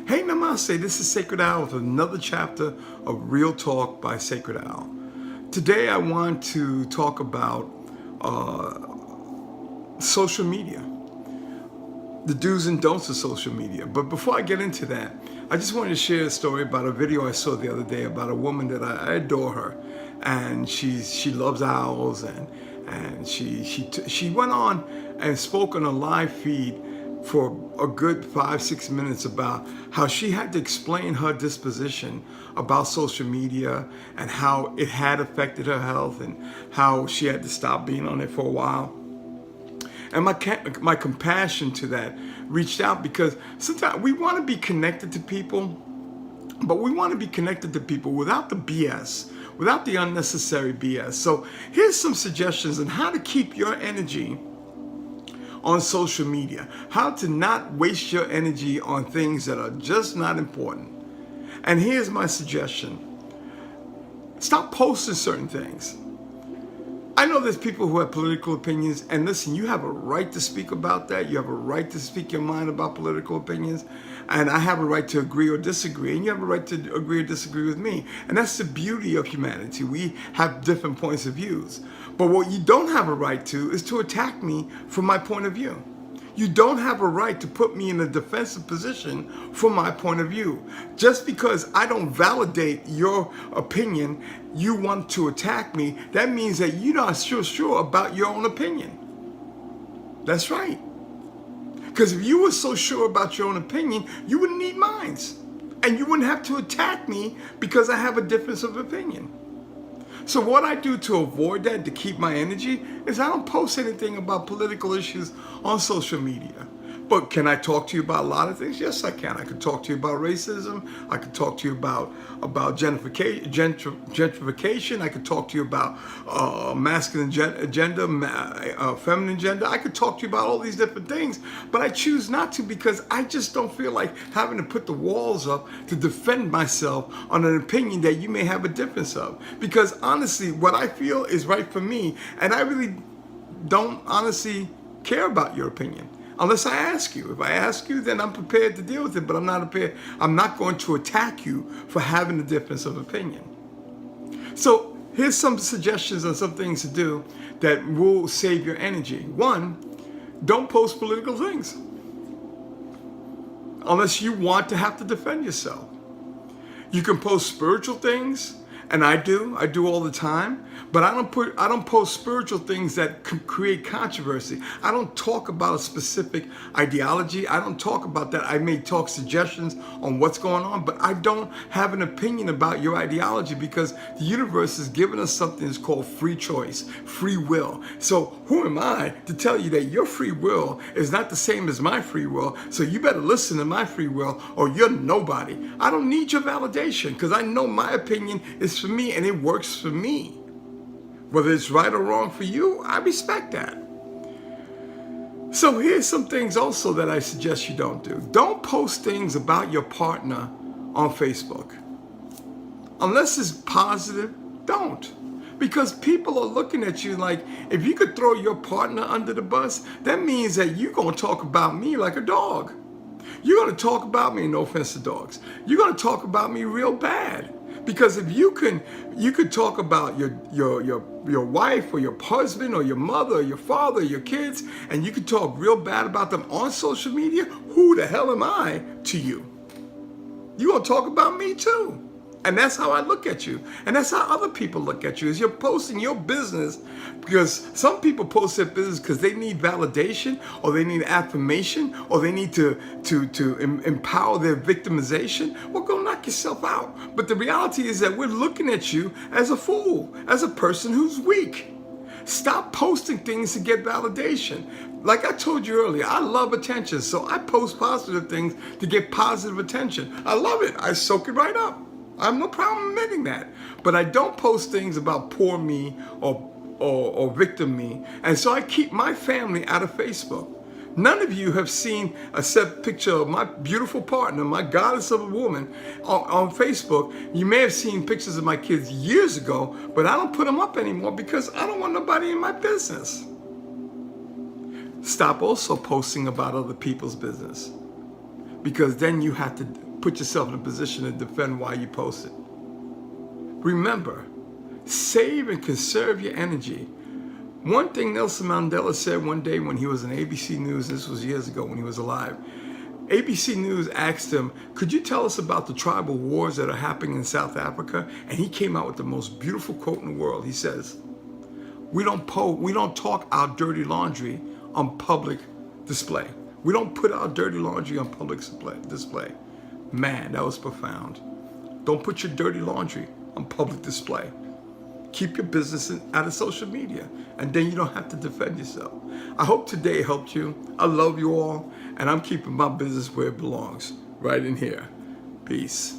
Hey, Namaste, this is Sacredowl with another chapter of Real Talk by Sacredowl. Today I want to talk about social media, the do's and don'ts of social media. But before I get into that, I just wanted to share a story about a video I saw the other day about a woman that I adore her, and she loves owls, and she went on and spoke on a live feed for a good 5-6 minutes about how she had to explain her disposition about social media and how it had affected her health and how she had to stop being on it for a while. And my compassion to that reached out, because sometimes we want to be connected to people, but we want to be connected to people without the BS, without the unnecessary BS. So here's some suggestions on how to keep your energy on social media, how to not waste your energy on things that are just not important. And here's my suggestion. Stop posting certain things. I know there's people who have political opinions, and listen, you have a right to speak about that. You have a right to speak your mind about political opinions, and I have a right to agree or disagree, and you have a right to agree or disagree with me. And that's the beauty of humanity. We have different points of views. But what you don't have a right to is to attack me from my point of view. You don't have a right to put me in a defensive position from my point of view. Just because I don't validate your opinion, you want to attack me, that means that you're not sure about your own opinion. That's right. Because if you were so sure about your own opinion, you wouldn't need mine. And you wouldn't have to attack me because I have a difference of opinion. So what I do to avoid that, to keep my energy, is I don't post anything about political issues on social media. But can I talk to you about a lot of things? Yes, I can. I can talk to you about racism. I can talk to you about gentrification. I can talk to you about masculine gender, feminine gender. I could talk to you about all these different things, but I choose not to, because I just don't feel like having to put the walls up to defend myself on an opinion that you may have a difference of. Because honestly, what I feel is right for me, and I really don't honestly care about your opinion. Unless I ask you. If I ask you, then I'm prepared to deal with it, but I'm not going to attack you for having a difference of opinion. So here's some suggestions on some things to do that will save your energy. One, don't post political things unless you want to have to defend yourself. You can post spiritual things, and I do all the time, but I don't post spiritual things that create controversy. I don't talk about a specific ideology. I don't talk about that. I may talk suggestions on what's going on, but I don't have an opinion about your ideology, because the universe has given us something that's called free choice, free will. So who am I to tell you that your free will is not the same as my free will, so you better listen to my free will or you're nobody. I don't need your validation, because I know my opinion is for me and it works for me. Whether it's right or wrong for you, I respect that. So here's some things also that I suggest you don't do. Don't post things about your partner on Facebook. Unless it's positive, don't. Because people are looking at you like, if you could throw your partner under the bus, that means that you're going to talk about me like a dog. You're going to talk about me, no offense to dogs. You're going to talk about me real bad. Because if you could talk about your wife or your husband or your mother or your father or your kids, and you could talk real bad about them on social media, who the hell am I to you? You're going to talk about me too. And that's how I look at you. And that's how other people look at you, is you're posting your business, because some people post their business because they need validation, or they need affirmation, or they need to empower their victimization. Well, go knock yourself out. But the reality is that we're looking at you as a fool, as a person who's weak. Stop posting things to get validation. Like I told you earlier, I love attention, so I post positive things to get positive attention. I love it. I soak it right up. I have no problem admitting that. But I don't post things about poor me or victim me. And so I keep my family out of Facebook. None of you have seen a set picture of my beautiful partner, my goddess of a woman, on Facebook. You may have seen pictures of my kids years ago, but I don't put them up anymore because I don't want nobody in my business. Stop also posting about other people's business, because then you have to put yourself in a position to defend why you post it. Remember, save and conserve your energy. One thing Nelson Mandela said one day when he was on ABC News, this was years ago when he was alive, ABC News asked him, could you tell us about the tribal wars that are happening in South Africa? And he came out with the most beautiful quote in the world. He says, we don't talk our dirty laundry on public display. We don't put our dirty laundry on public display. Man, that was profound. Don't put your dirty laundry on public display. Keep your business out of social media, and then you don't have to defend yourself. I hope today helped you. I love you all, and I'm keeping my business where it belongs, right in here. Peace.